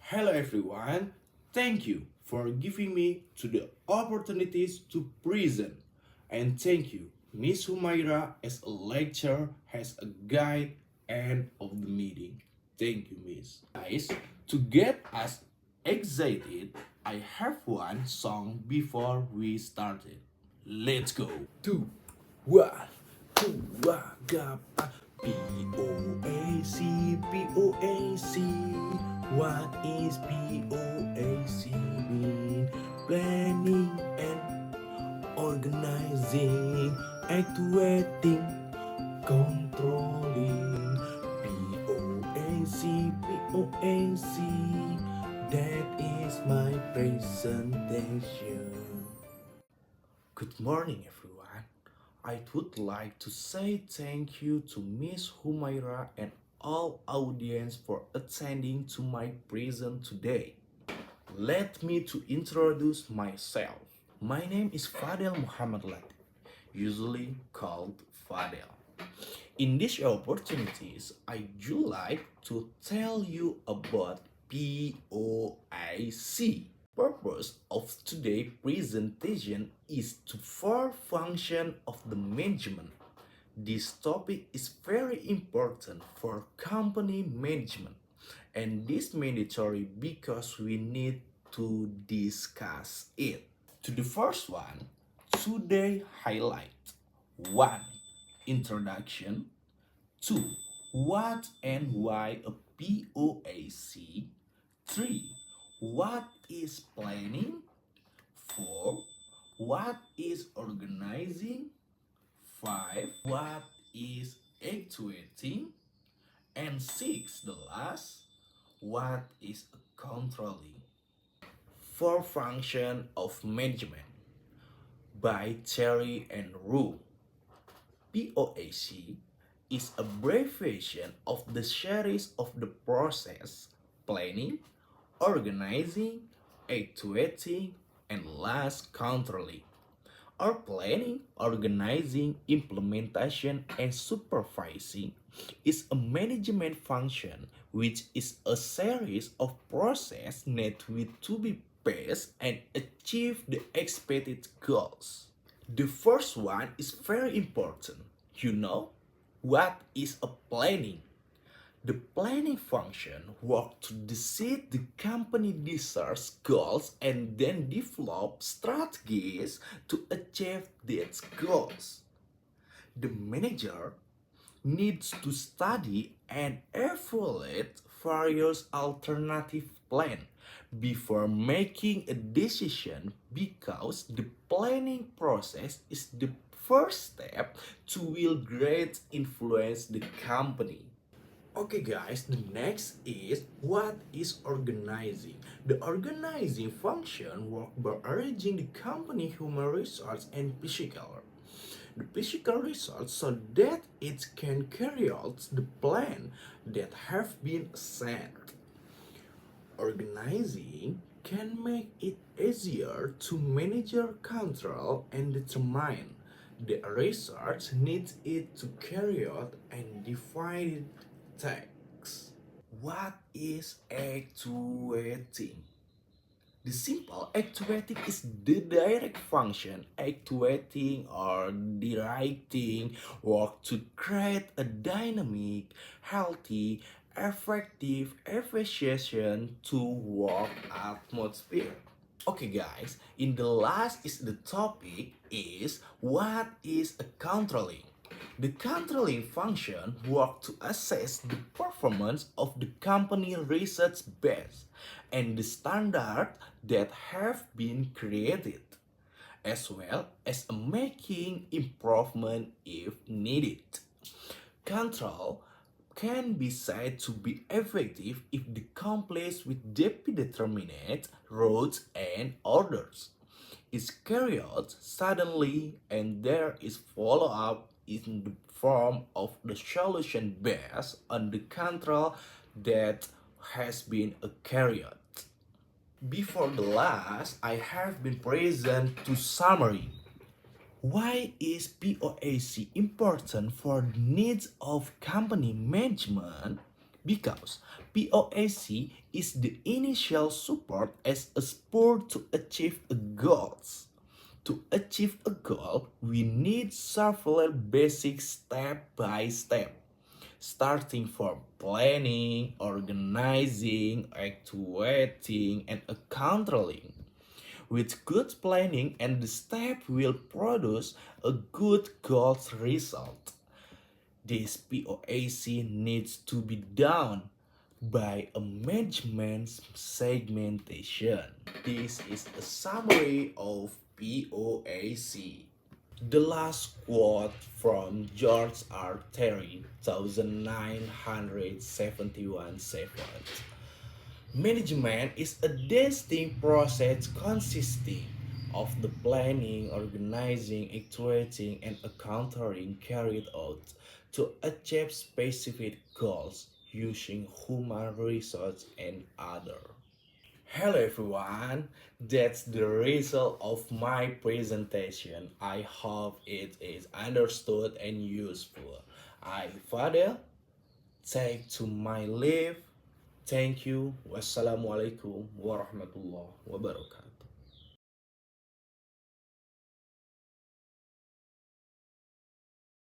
Hello everyone. Thank you for giving me to the opportunities to present. And thank you, Miss Humaira, as a lecturer, as a guide and of the meeting. Thank you, Miss. Guys, to get us excited, I have one song before we started. Let's go. Two, one, two, one, gapa. POAC, POAC. What is POAC mean? Planning and organizing, actuating, controlling. POAC, POAC. That is my presentation. Good morning, everyone. I would like to say thank you to Miss Humaira and all audience for attending to my present today. Let me to introduce myself. My name is Fadel Muhammad Latif, usually called Fadel. In these opportunities, I would like to tell you about POIC. Purpose of today's presentation is to four function of the management. This topic is very important for company management and this mandatory because we need to discuss it. To the first one, today highlight 1. Introduction. 2. What and why a POAC. 3. What is planning? 4. What is organizing? 5. What is actuating? And 6. The last. What is controlling? Four function of management by Cherry and Rue. POAC is abbreviation of the series of the process planning, organizing, actuating, and last controlling. Our planning, organizing, implementation, and supervising is a management function which is a series of process need to be passed and achieve the expected goals. The first one is very important. You know, what is a planning? The planning function works to decide the company desired goals and then develop strategies to achieve these goals. The manager needs to study and evaluate various alternative plans before making a decision because the planning process is the first step to will great influence the company. Okay guys, the next is what is organizing? The organizing function works by arranging the company human resource and physical. The physical resource so that it can carry out the plan that have been set. Organizing can make it easier to manage, control, and determine the research needs it to carry out and define tasks. What is actuating? The simple actuating is the direct function actuating or directing work to create a dynamic, healthy, effective, efficient to work atmosphere. Okay guys, in the last is the topic is what is a controlling. The controlling function works to assess the performance of the company research base and the standard that have been created, as well as making improvement if needed. Control can be said to be effective if the complies with determinate routes and orders is carried out suddenly and there is follow-up in the form of the solution based on the control that has been carried out. Before the last, I have been present to summary. Why is POAC important for the needs of company management? because POAC is the initial support as a spur to achieve a goals. To achieve a goal, we need several basic step by step, starting from planning, organizing, actuating, and controlling. With good planning and the step will produce a good goals result. This POAC needs to be done by a management segmentation. This is a summary of POAC. The last quote from George R. Terry, 1971 Management is a distinct process consisting of the planning, organizing, actuating, and accounting carried out to achieve specific goals using human resources and other. Hello everyone, that's the result of my presentation. I hope it is understood and useful. I, Fadel, take to my leave. Thank you. Wassalamualaikum warahmatullahi wabarakatuh.